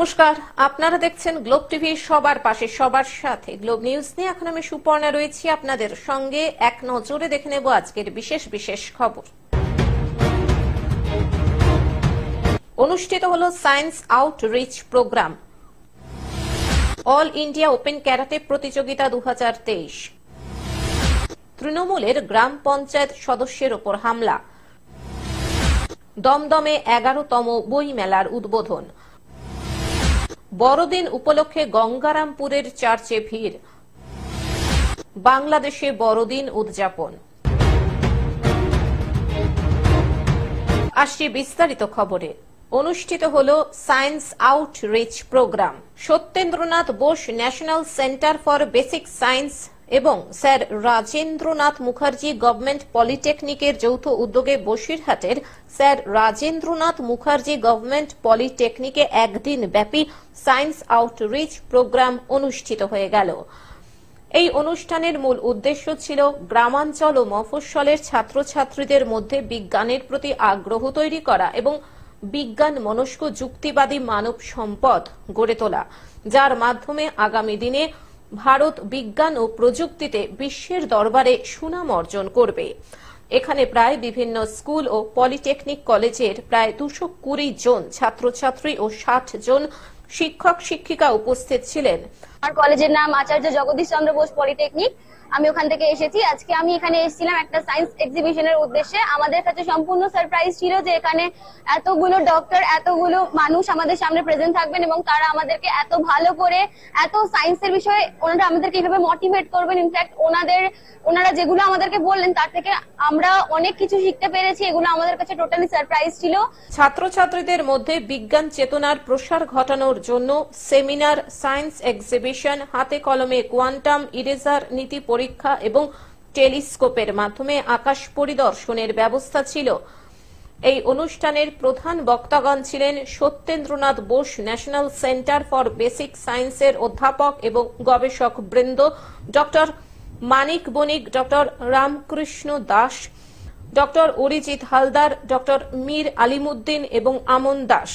নমস্কার, আপনারা দেখছেন গ্লোব টিভি সবার পাশে সবার সাথে। গ্লোব নিউজ নিয়ে এখন আমি সুপর্ণা রয়েছি আপনাদের সঙ্গে। এক নজরে দেখে নেব আজকের বিশেষ বিশেষ খবর। অনুষ্ঠিত হলো science outreach program. All India open karate প্রতিযোগিতা 2023। তৃণমূলের গ্রাম পঞ্চায়েত সদস্যের ওপর হামলা। দমদমে 11তম বই মেলার উদ্বোধন। বড়দিন উপলক্ষে গঙ্গারামপুরের চার্চে ভিড়। বাংলাদেশে বড়দিন উদযাপন। আসছি বিস্তারিত খবরে। অনুষ্ঠিত হল science outreach program. Satyendranath Bose national centre for basic science এবং স্যার রাজেন্দ্রনাথ মুখার্জি গভর্নমেন্ট পলিটেকনিকের যৌথ উদ্যোগে বসিরহাটের স্যার রাজেন্দ্রনাথ মুখার্জি গভর্নমেন্ট পলিটেকনিকে একদিন ব্যাপী সায়েন্স আউটরিচ প্রোগ্রাম অনুষ্ঠিত হয়ে গেল। এই অনুষ্ঠানের মূল উদ্দেশ্য ছিল গ্রামাঞ্চল ও মফস্বলের ছাত্রছাত্রীদের মধ্যে বিজ্ঞানের প্রতি আগ্রহ তৈরি করা এবং বিজ্ঞান মনস্ক যুক্তিবাদী মানব সম্পদ গড়ে তোলা, যার মাধ্যমে আগামী দিনে ভারত বিজ্ঞান ও প্রযুক্তিতে বিশ্বের দরবারে সুনাম অর্জন করবে। এখানে প্রায় বিভিন্ন স্কুল ও পলিটেকনিক কলেজের প্রায় 220 জন ছাত্রছাত্রী ও 60 জন শিক্ষক শিক্ষিকা উপস্থিত ছিলেন। আমার কলেজের নাম আচার্য জগদীশ চন্দ্র বোস পলিটেকনিক। আমি ওখান থেকে এসেছি। আজকে আমি এখানে এসেছিলাম একটা সায়েন্স এক্সিবিশনের উদ্দেশ্যে। আমাদের কাছে সম্পূর্ণ সারপ্রাইজ ছিল যে এখানে এতগুলো ডক্টর, এতগুলো মানুষ আমাদের সামনে প্রেজেন্ট থাকবেন এবং তারা আমাদেরকে এত ভালো করে এত সায়েন্সের বিষয়ে ওনারা আমাদেরকে এইভাবে মোটিভেট করবেন। ইনফ্যাক্ট ওনারা যেগুলো আমাদেরকে বললেন তার থেকে আমরা অনেক কিছু শিখতে পেরেছি। এগুলো আমাদের কাছে টোটালি সারপ্রাইজ ছিল। ছাত্রছাত্রীদের মধ্যে বিজ্ঞান চেতনার প্রসার ঘটানোর জন্য সেমিনার, সায়েন্স এক্সিবিশন, হাতে কলমে কোয়ান্টাম ইরেজার নীতি পরীক্ষা এবং টেলিস্কোপের মাধ্যমে আকাশ পরিদর্শনের ব্যবস্থা ছিল। এই অনুষ্ঠানের প্রধান বক্তাগণ ছিলেন Satyendranath Bose national centre for Basic সায়েন্সের অধ্যাপক এবং গবেষক বৃন্দ, doctor Manik Banik, doctor Ramakrishna Das, doctor Arijit Haldar, doctor Mir Alimuddin এবং আমন দাস।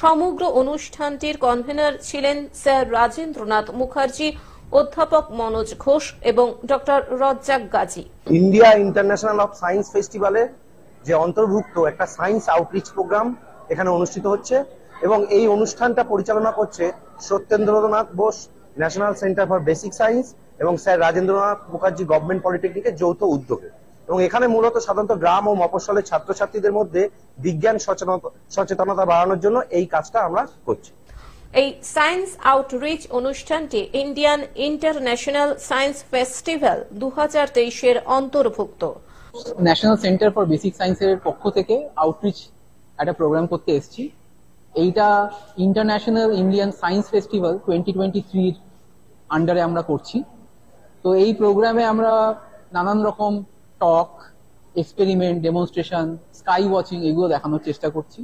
সমগ্র অনুষ্ঠানটির কনভেনর ছিলেন স্যার রাজেন্দ্রনাথ মুখার্জি, অধ্যাপক মনোজ ঘোষ এবং doctor Razzaq Gazi. India international of science ফেস্টিভ্যালে যে অন্তর্ভুক্ত একটা সায়েন্স আউটরিচ প্রোগ্রাম এখানে অনুষ্ঠিত হচ্ছে এবং এই অনুষ্ঠানটা পরিচালনা করছে Satyendranath Bose national centre for basic science এবং স্যার রাজেন্দ্রনাথ মুখার্জি গভর্নমেন্ট পলিটেকনিকের যৌথ উদ্যোগে। এবং এখানে মূলত সাধারণত গ্রাম ও মফস্বলের ছাত্রছাত্রীদের মধ্যে বিজ্ঞান সচেতনতা বাড়ানোর জন্য এই কাজটা আমরা করছি। এই সায়েন্স আউটরিচ অনুষ্ঠানটি ইন্ডিয়ান ইন্টারন্যাশনাল সায়েন্স ফেস্টিভ্যাল 2023 অন্তর্ভুক্ত। ন্যাশনাল সেন্টার ফর বেসিক সায়েন্সের পক্ষ থেকে আউটরিচ একটা প্রোগ্রাম করতে এসেছি। এইটা ইন্টারন্যাশনাল ইন্ডিয়ান সায়েন্স ফেস্টিভ্যাল 2023 আন্ডারে আমরা করছি। তো এই প্রোগ্রামে আমরা নানান রকম টক, এক্সপেরিমেন্ট, ডেমনস্ট্রেশন, স্কাই ওয়াচিং এগুলো দেখানোর চেষ্টা করছি।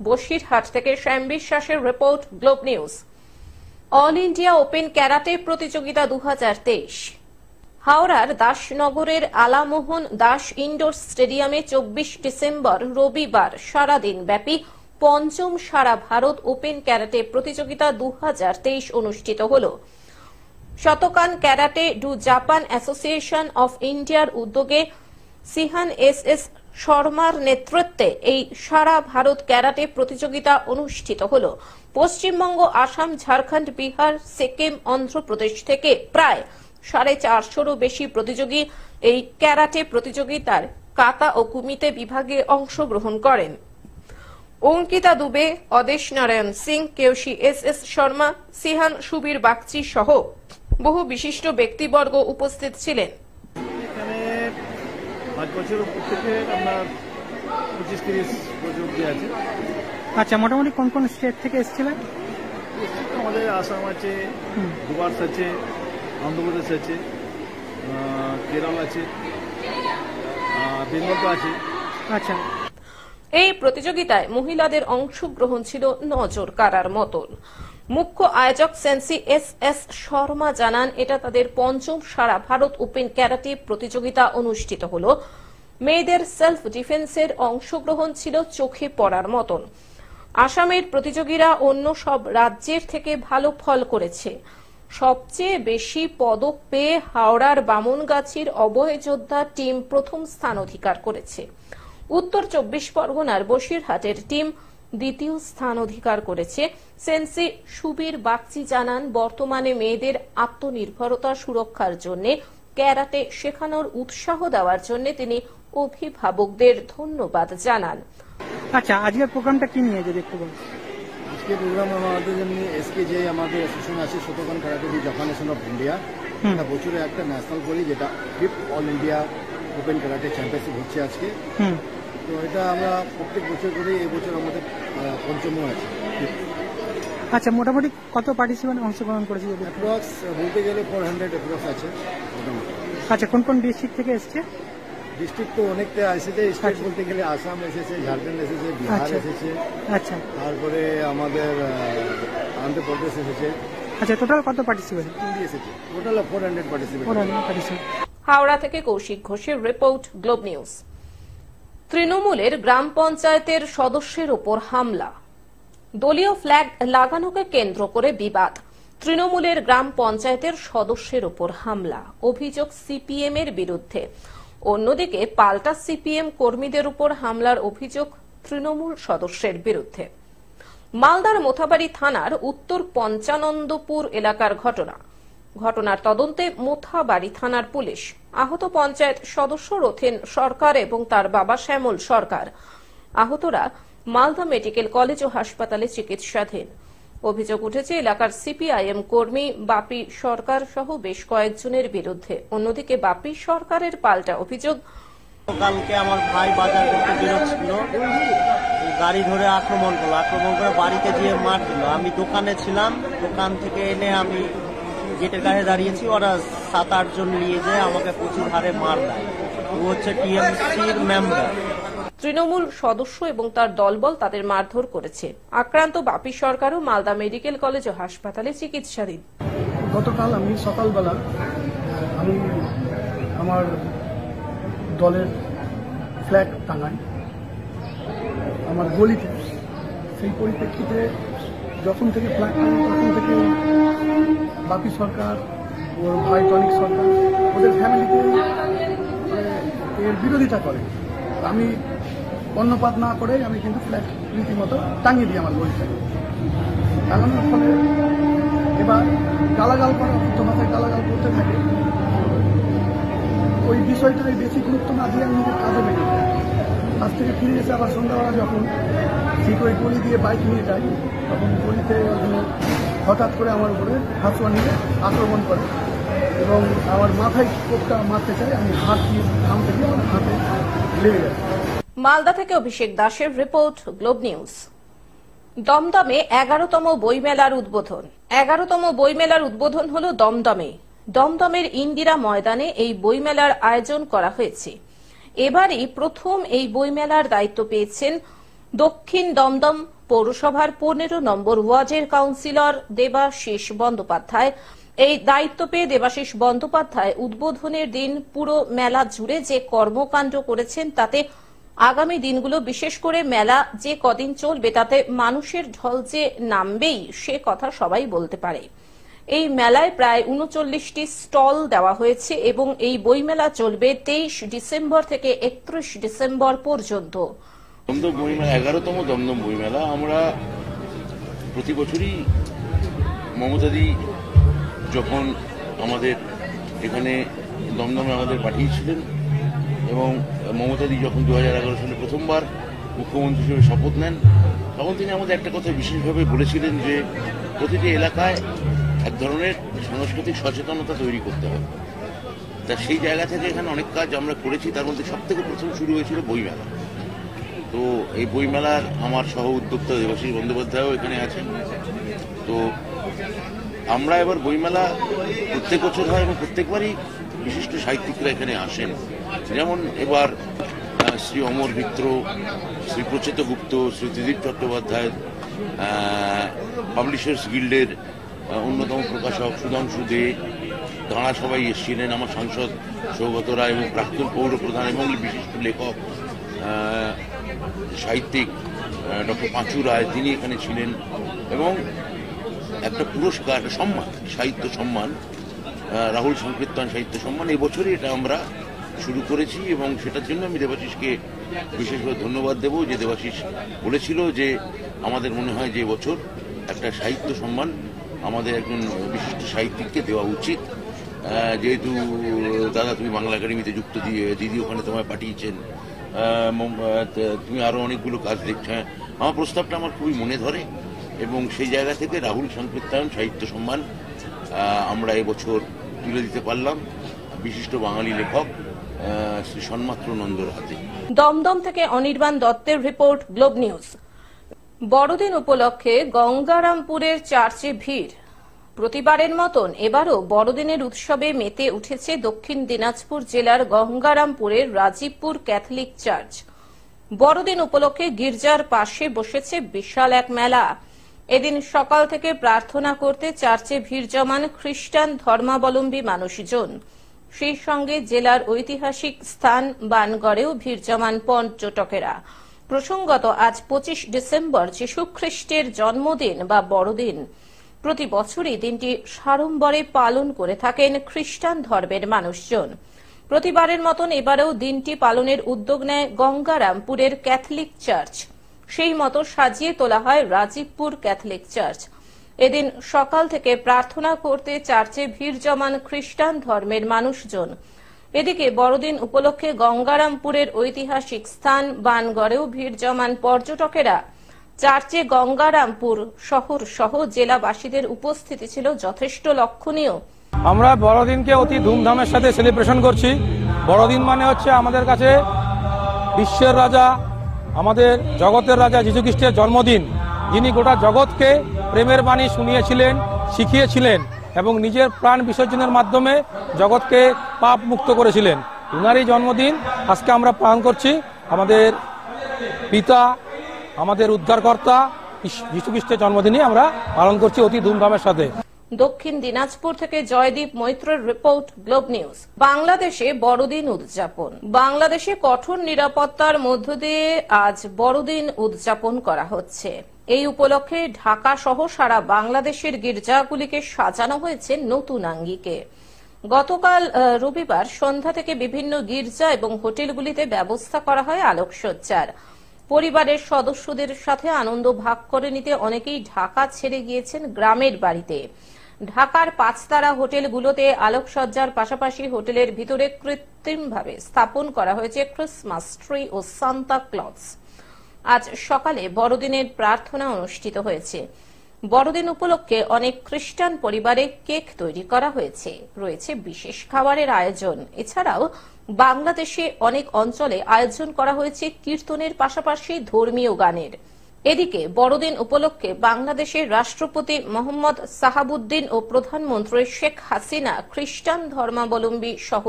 বসিরহাট থেকে শ্যাম বিশ্বাসের report, globe news. All India open karate প্রতিযোগিতা 2023। হাওড়ার দাসনগরের আলামোহন দাস ইনডোর স্টেডিয়ামে 24 ডিসেম্বর রবিবার সারাদিন ব্যাপী পঞ্চম সারা ভারত ওপেন ক্যারাটে প্রতিযোগিতা 2023 অনুষ্ঠিত হল। Shotokan karate do Japan association of ইন্ডিয়ার উদ্যোগে সিহান এস শর্মার নেতৃত্বে এই সারা ভারত ক্যারাটে প্রতিযোগিতা অনুষ্ঠিত হল। পশ্চিমবঙ্গ, আসাম, ঝাড়খণ্ড, বিহার, সিকিম, অন্ধ্রপ্রদেশ থেকে প্রায় 450-রও বেশি প্রতিযোগী এই ক্যারাটে প্রতিযোগিতার কাতা ও কুমিতে বিভাগে অংশগ্রহণ করেন। অঙ্কিতা দুবে, অদেশ নারায়ণ সিং, কেওশি এস শর্মা, সিহান সুবীর বাগচি সহ বহু বিশিষ্ট ব্যক্তিবর্গ উপস্থিত ছিলেন। এখানে 5 বছর থেকে আপনার 25-30 প্রতিযোগী আছে। আচ্ছা, মোটামুটি কোন কোন স্টেট থেকে এসেছিলেন? আমাদের আসাম আছে, ডুয়ার্স আছে, অন্ধ্রপ্রদেশ আছে, কেরল আছে, বেঙ্গল তো আছে। আচ্ছা, এই প্রতিযোগিতায় মহিলাদের অংশগ্রহণ ছিল নজর কাড়ার মতন। মুখ্য আয়োজক সেন্সি এস শর্মা জানান, এটা তাদের পঞ্চম সারা ভারত ওপেন ক্যারাটে প্রতিযোগিতা অনুষ্ঠিত হল। মেয়েদের সেলফ ডিফেন্সের অংশগ্রহণ ছিল চোখে পড়ার মতন। আসামের প্রতিযোগীরা অন্য সব রাজ্যের থেকে ভালো ফল করেছে। সবচেয়ে বেশি পদক পেয়ে হাওড়ার বামনগাছির অভয় যোদ্ধা টিম প্রথম স্থান অধিকার করেছে। উত্তর 24 পরগনার বসিরহাটের টিম দ্বিতীয় স্থান অধিকার করেছে। সেন্সি সুবীর বাগচি জানান, বর্তমানে মেয়েদের আত্মনির্ভরতা সুরক্ষার জন্য ক্যারাটে শেখানোর উৎসাহ দেওয়ার জন্য তিনি অভিভাবকদের ধন্যবাদ জানান। আচ্ছা, আজকের প্রোগ্রামটা কি নিয়ে যদি একটু বলেন। আজকে প্রোগ্রাম আমাদের যেমনি এসকেজে আমাদের অ্যাসোসিয়েশন আছে Shotokan karate the Japan nation of India, এটা বছরে একটা ন্যাশনাল করি, যেটা 5th all India open karate championship হচ্ছে আজকে। তো এটা আমরা প্রত্যেক বছর করে এই বছর আমাদের পঞ্চম আছে। আচ্ছা, মোটামুটি কত পার্টিসিপেন্ট অংশগ্রহণ করেছে? অ্যাপ্রক্স বলতে গেলে 400 অ্যাপ্রক্স আছে মোটামুটি। আচ্ছা, কোন কোন ডিস্ট্রিক্ট থেকে এসছে? ডিস্ট্রিক্ট তো অনেকটা এসেছে, স্টেট বলতে গেলে আসাম এসেছে, ঝাড়খণ্ড এসেছে, বিহার এসেছে, আচ্ছা, তারপরে আমাদের অন্ধ্রপ্রদেশ এসেছে। আচ্ছা, টোটাল কত পার্টিসিপেন্ট এসেছে? Total 400 participant. হাওড়া থেকে কৌশিক ঘোষের রিপোর্ট, গ্লোব নিউজ। তৃণমূলের গ্রাম পঞ্চায়েতের সদস্যের ওপর হামলা, দলীয় ফ্ল্যাগ লাগানোকে কেন্দ্র করে বিবাদ। তৃণমূলের গ্রাম পঞ্চায়েতের সদস্যের ওপর হামলা, অভিযোগ সিপিএম এর বিরুদ্ধে। অন্যদিকে পাল্টা সিপিএম কর্মীদের উপর হামলার অভিযোগ তৃণমূল সদস্যের বিরুদ্ধে। মালদার মোথাবাড়ি থানার উত্তর পঞ্চানন্দপুর এলাকার ঘটনার তদন্তে মোথাবাড়ি থানার পুলিশ। আহত পঞ্চায়েত সদস্য রথেন সরকার এবং তার বাবা শ্যামল সরকার। আহতরা মালদা মেডিকেল কলেজ ও হাসপাতালে চিকিৎসাধীন। অভিযোগ উঠেছে এলাকার সিপিআইএম কর্মী বাপি সরকার সহ বেশ কয়েকজনের বিরুদ্ধে। অন্যদিকে বাপি সরকারের পাল্টা অভিযোগ, কালকে আমার ভাই বাজার করতে বেরোচ্ছিল, গাড়ি ধরে আক্রমণ করে বাড়িতে গিয়ে মার দিল। আমি দোকানে ছিলাম, দোকান থেকে এনে আমি গেটের কাছে দাঁড়িয়েছি, ওরা 7-8 জন নিয়ে যেয়ে আমাকে প্রচুর হারে মার দেয়। ও হচ্ছে টিএমসির মেম্বার। তৃণমূল সদস্য এবং তার দলবল তাদের মারধর করেছে। আক্রান্ত বাপি সরকারও মালদা মেডিকেল কলেজ ও হাসপাতালে চিকিৎসাধীন। গতকাল আমি সকালবেলা আমি আমার দলের ফ্ল্যাগ টাঙাই আমার গলিতে। সেই পরিপ্রেক্ষিতে যখন থেকে ফ্ল্যাগ টাঙাই তখন থেকে বাপি সরকার, ওর ভাই টনিক সরকার, ওদের ফ্যামিলিতে এর বিরোধিতা করে। আমি কর্ণপাত না করে আমি কিন্তু ফ্ল্যাগ রীতিমতো টাঙিয়ে দিই আমার গলিতে। টাঙানোর ফলে এবার গালাগাল করা, মাথায় গালাগাল করতে থাকে। ওই বিষয়টাই বেশি গুরুত্ব না দিয়ে আমি নিজের কাজে বেরিয়ে যাই। কাজ থেকে ফিরে এসে আবার সন্ধ্যাবেলা যখন ঠিক ওই গলি দিয়ে বাইক নিয়ে যাই, তখন গলিতে হঠাৎ করে আমার উপরে হাসুয়া নিয়ে আক্রমণ করে এবং আমার মাথায় কোপটা মারতে চাই। আমি হাত দিয়ে থাম থেকে আমার হাতে লেগে যায়। মালদা থেকে অভিষেক দাসের রিপোর্ট, গ্লোব নিউজ। দমদমে 11তম বইমেলার উদ্বোধন। 11তম বইমেলার উদ্বোধন হল দমদমে। দমদমের ইন্দিরা ময়দানে এই বইমেলার আয়োজন করা হয়েছে। এবারই প্রথম এই বইমেলার দায়িত্ব পেয়েছেন দক্ষিণ দমদম পৌরসভার 15 নম্বর ওয়ার্ডের কাউন্সিলর দেবাশিস বন্দ্যোপাধ্যায়। এই দায়িত্ব পেয়ে দেবাশিস বন্দ্যোপাধ্যায় উদ্বোধনের দিন পুরো মেলা জুড়ে যে কর্মকাণ্ড করেছেন তাতে আগামী দিনগুলো, বিশেষ করে মেলা যে কদিন চলবে, তাতে মানুষের ঢল যে নামবেই সে কথা সবাই বলতে পারে। এই মেলায় প্রায় 39টি স্টল দেওয়া হয়েছে এবং এই বইমেলা চলবে 23 ডিসেম্বর থেকে 31 ডিসেম্বর পর্যন্ত। দমদম বইমেলা 11তম দমদম বইমেলা আমরা প্রতি বছরই মমতাদি যখন আমাদের এখানে দমদমে আমাদের পাঠিয়েছিলেন এবং মমতাদি যখন 2011 সালে প্রথমবার মুখ্যমন্ত্রী হিসেবে শপথ নেন, তখন তিনি আমাদের একটা কথা বিশেষভাবে বলেছিলেন যে প্রতিটি এলাকায় এক ধরনের সাংস্কৃতিক সচেতনতা তৈরি করতে হবে। তা সেই জায়গা থেকে এখানে অনেক কাজ আমরা করেছি। তার মধ্যে সব থেকে প্রথম শুরু হয়েছিল বইমেলা। তো এই বইমেলার আমার সহ উদ্যোক্তা দেবাশিস বন্দ্যোপাধ্যায়ও এখানে আছেন। তো আমরা এবার বইমেলা প্রত্যেক বছর হয় এবং প্রত্যেকবারই বিশিষ্ট সাহিত্যিকরা এখানে আসেন। যেমন এবার শ্রী অমর মিত্র, শ্রী প্রচেত গুপ্ত, শ্রী ত্রিদীপ চট্টোপাধ্যায়, পাবলিশার্স গিল্ডের অন্যতম প্রকাশক সুধাংশু দে, তাঁরা সবাই এসেছিলেন। আমার সাংসদ সৌগত রায় এবং প্রাক্তন পৌর প্রধান এবং বিশিষ্ট লেখক সাহিত্যিক ডক্টর পাঁচু রায়, তিনি এখানে ছিলেন, এবং একটা পুরস্কার, একটা সম্মান, সাহিত্য সম্মান, রাহুল সংকীর্তন সাহিত্য সম্মান, এবছরই এটা আমরা শুরু করেছি। এবং সেটার জন্য আমি দেবাশিসকে বিশেষভাবে ধন্যবাদ দেব, যে দেবাশিস বলেছিল যে আমাদের মনে হয় যে এবছর একটা সাহিত্য সম্মান আমাদের একজন বিশিষ্ট সাহিত্যিককে দেওয়া উচিত। যেহেতু দাদা তুমি বাংলা একাডেমিতে যুক্ত, দিয়ে দিদি ওখানে তোমায় পাঠিয়েছেন, তুমি আরও অনেকগুলো কাজ দেখছো, আমার প্রস্তাবটা আমার খুবই মনে ধরে, এবং সেই জায়গা থেকে রাহুল সংকীর্তন সাহিত্য সম্মান আমরা এবছর তুলে দিতে পারলাম বিশিষ্ট বাঙালি লেখক শ্রী সন্মাত্র নন্দর হাতে। দমদম থেকে অনির্বাণ দত্তের রিপোর্ট, গ্লোব নিউজ। বড়দিন উপলক্ষে গঙ্গারামপুরের চার্চে ভিড়। প্রতিবারের মতন এবারও বড়দিনের উৎসবে মেতে উঠেছে দক্ষিণ দিনাজপুর জেলার গঙ্গারামপুরের রাজীবপুর ক্যাথলিক চার্চ। বড়দিন উপলক্ষে গির্জার পাশে বসেছে বিশাল এক মেলা। এদিন সকাল থেকে প্রার্থনা করতে চার্চে ভিড় জমান খ্রিস্টান ধর্মাবলম্বী মানুষজন। সেই সঙ্গে জেলার ঐতিহাসিক স্থান বানগড়েও ভিড় জমান পর্যটকেরা। প্রসঙ্গত, আজ 25 ডিসেম্বর যীশু খ্রিস্টের জন্মদিন বা বড়দিন। প্রতি বছরই দিনটি সাড়ম্বরে পালন করে থাকেন খ্রিস্টান ধর্মের মানুষজন। প্রতিবারের মতন এবারেও দিনটি পালনের উদ্যোগ নেয় গঙ্গারামপুরের ক্যাথলিক চার্চ। সেই মতো সাজিয়ে তোলা হয় রাজীবপুর ক্যাথলিক চার্চ। এদিন সকাল থেকে প্রার্থনা করতে চার্চে ভিড় জমান খ্রিস্টান ধর্মের মানুষজন। এদিকে বড়দিন উপলক্ষে গঙ্গারামপুরের ঐতিহাসিক স্থান বানগড়েও ভিড় জমান পর্যটকেরা। চার্চে গঙ্গারামপুর শহর সহ জেলাবাসীদের উপস্থিতি ছিল যথেষ্ট লক্ষণীয়। আমরা বড়দিনকে অতি ধুমধামের সাথে সেলিব্রেশন করছি। বড়দিন মানে হচ্ছে আমাদের কাছে বিশ্বের রাজা, আমাদের জগতের রাজা যীশু খ্রিস্টের জন্মদিন, যিনি গোটা জগৎকে প্রেমের বাণী শুনিয়েছিলেন, শিখিয়েছিলেন এবং নিজের প্রাণ বিসর্জনের মাধ্যমে জগৎকে পাপ মুক্ত করেছিলেন। উনারই জন্মদিন আজকে আমরা পালন করছি। আমাদের পিতা, আমাদের উদ্ধারকর্তা যীশু খ্রিস্টের জন্মদিনে আমরা পালন করছি অতি ধুমধামের সাথে। দক্ষিণ দিনাজপুর থেকে জয়দীপ মৈত্রের রিপোর্ট, গ্লোব নিউজ। বাংলাদেশে বড়দিন উদযাপন। বাংলাদেশে কঠোর নিরাপত্তার মধ্য দিয়ে আজ বড়দিন উদযাপন করা হচ্ছে। এই উপলক্ষে ঢাকা সহ সারা বাংলাদেশের গির্জাগুলিকে সাজানো হয়েছে নতুন আঙ্গিকে। গতকাল রবিবার সন্ধ্যা থেকে বিভিন্ন গির্জা এবং হোটেলগুলিতে ব্যবস্থা করা হয় আলোকসজ্জার। পরিবারের সদস্যদের সাথে আনন্দ ভাগ করে নিতে অনেকেই ঢাকা ছেড়ে গিয়েছেন গ্রামের বাড়িতে। ঢাকার 5 তারা হোটেলগুলোতে আলোকসজ্জার পাশাপাশি হোটেলের ভিতরে কৃত্রিমভাবে স্থাপন করা হয়েছে ক্রিসমাস ট্রি ও সান্তা ক্লজ। আজ সকালে বড়দিনের প্রার্থনা অনুষ্ঠিত হয়েছে। বড়দিন উপলক্ষে অনেক খ্রিস্টান পরিবারে কেক তৈরি করা হয়েছে, রয়েছে বিশেষ খাবারের আয়োজন। এছাড়াও বাংলাদেশে অনেক অঞ্চলে আয়োজন করা হয়েছে কীর্তনের পাশাপাশি ধর্মীয় গানের। এদিকে বড়দিন উপলক্ষে বাংলাদেশের রাষ্ট্রপতি মোহাম্মদ সাহাবুদ্দিন ও প্রধানমন্ত্রী শেখ হাসিনা খ্রিস্টান ধর্মাবলম্বী সহ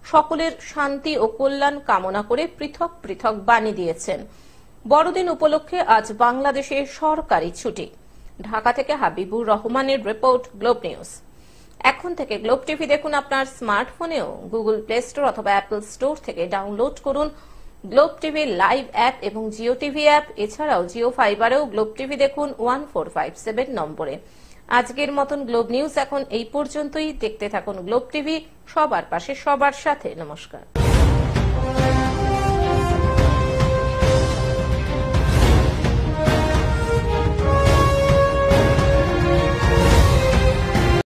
সকলের শান্তি ও কল্যাণ কামনা করে পৃথক পৃথক বাণী দিয়েছেন। বড়দিন উপলক্ষে আজ বাংলাদেশে সরকারি ছুটি। ঢাকা থেকে হাবিবুর রহমানের রিপোর্ট, গ্লোব নিউজ। এখন থেকে গ্লোব টিভি দেখুন আপনার স্মার্টফোনেও। গুগল প্লে স্টোর অথবা অ্যাপল স্টোর থেকে ডাউনলোড করুন গ্লোব টিভি লাইভ অ্যাপ এবং জিও টিভি অ্যাপ। এছাড়াও জিও ফাইবারেও গ্লোব টিভি দেখুন 1457 নম্বরে। আজকের মতন গ্লোব নিউজ এখন এই পর্যন্তই। দেখতে থাকুন গ্লোব টিভি, সবার পাশে সবার সাথে। নমস্কার।